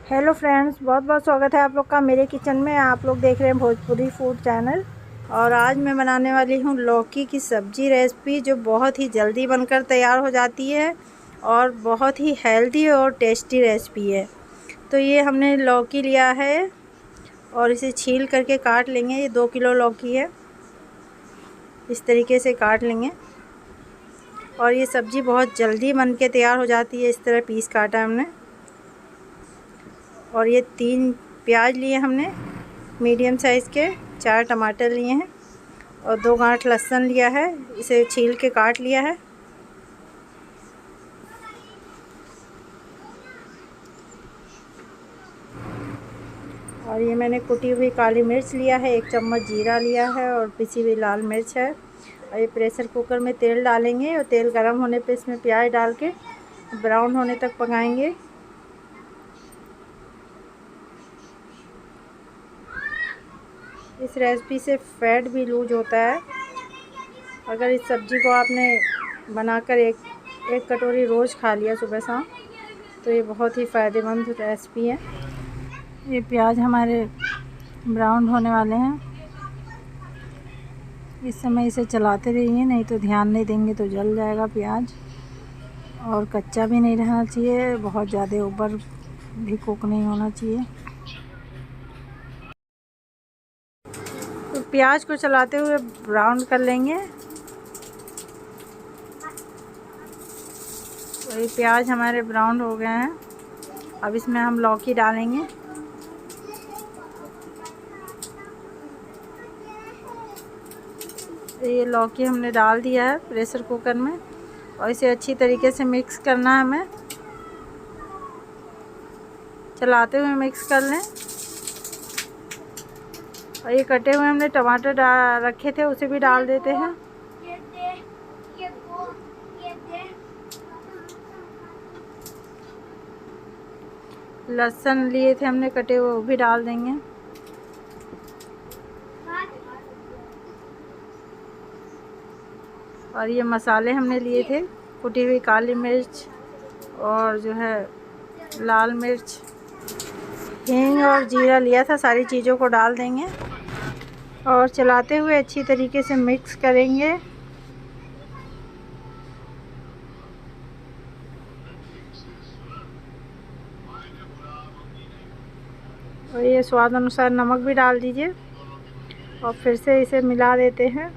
Hello friends, बहुत बहुत स्वागत है आप लोग का मेरे किचन में। आप लोग देख रहे हैं भोजपुरी फूड चैनल। और आज मैं बनाने वाली हूँ लौकी की सब्ज़ी रेसिपी, जो बहुत ही जल्दी बनकर तैयार हो जाती है और बहुत ही हेल्दी और टेस्टी रेसिपी है। तो ये हमने लौकी लिया है और इसे छील करके काट लेंगे। ये 2 किलो लौकी है, इस तरीके से काट लेंगे। और ये सब्ज़ी बहुत जल्दी बन के तैयार हो जाती है। इस तरह पीस काटा है हमने। और ये 3 प्याज लिए हमने मीडियम साइज़ के, 4 टमाटर लिए हैं और 2 गांठ लहसुन लिया है। इसे छील के काट लिया है। और ये मैंने कुटी हुई काली मिर्च लिया है, 1 चम्मच जीरा लिया है और पिसी हुई लाल मिर्च है। और ये प्रेशर कुकर में तेल डालेंगे और तेल गर्म होने पे इसमें प्याज डाल के ब्राउन होने तक पकाएंगे। इस रेसिपी से फैट भी लूज होता है। अगर इस सब्ज़ी को आपने बनाकर एक कटोरी रोज़ खा लिया सुबह शाम, तो ये बहुत ही फ़ायदेमंद रेसिपी है। ये प्याज हमारे ब्राउन होने वाले हैं। इस समय इसे चलाते रहिए, नहीं तो ध्यान नहीं देंगे तो जल जाएगा प्याज। और कच्चा भी नहीं रहना चाहिए, बहुत ज़्यादा ऊपर भी कुक नहीं होना चाहिए। तो प्याज को चलाते हुए ब्राउन कर लेंगे। तो ये प्याज हमारे ब्राउन हो गए हैं। अब इसमें हम लौकी डालेंगे। ये लौकी हमने डाल दिया है प्रेशर कुकर में और इसे अच्छी तरीके से मिक्स करना है हमें। चलाते हुए मिक्स कर लें। और ये कटे हुए हमने टमाटर रखे थे, उसे भी डाल देते हैं। लहसुन लिए थे हमने कटे हुए, वो भी डाल देंगे। और ये मसाले हमने लिए थे, कुटी हुई काली मिर्च और जो है लाल मिर्च, हींग और जीरा लिया था। सारी चीज़ों को डाल देंगे और चलाते हुए अच्छी तरीके से मिक्स करेंगे। और ये स्वाद अनुसार नमक भी डाल दीजिए और फिर से इसे मिला देते हैं।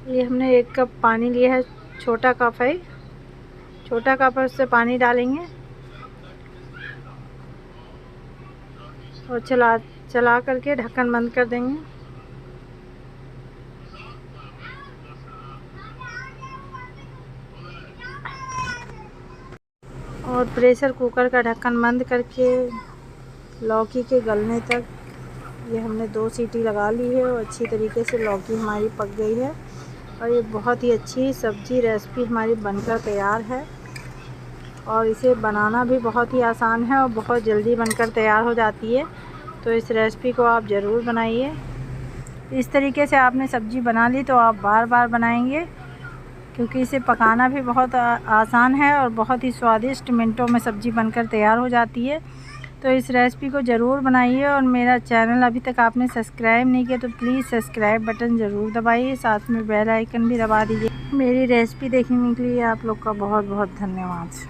ये हमने 1 कप पानी लिया है, छोटा कप है, छोटा कप है, उससे पानी डालेंगे और चला करके ढक्कन बंद कर देंगे। और प्रेशर कुकर का ढक्कन बंद करके लौकी के गलने तक ये हमने 2 सीटी लगा ली है और अच्छी तरीके से लौकी हमारी पक गई है। और ये बहुत ही अच्छी सब्ज़ी रेसिपी हमारी बनकर तैयार है। और इसे बनाना भी बहुत ही आसान है और बहुत जल्दी बनकर तैयार हो जाती है। तो इस रेसिपी को आप ज़रूर बनाइए। इस तरीके से आपने सब्ज़ी बना ली तो आप बार बार बनाएंगे, क्योंकि इसे पकाना भी बहुत आसान है और बहुत ही स्वादिष्ट मिनटों में सब्ज़ी बनकर तैयार हो जाती है। तो इस रेसिपी को ज़रूर बनाइए। और मेरा चैनल अभी तक आपने सब्सक्राइब नहीं किया तो प्लीज़ सब्सक्राइब बटन ज़रूर दबाइए, साथ में बेल आइकन भी दबा दीजिए। मेरी रेसिपी देखने के लिए आप लोग का बहुत बहुत धन्यवाद।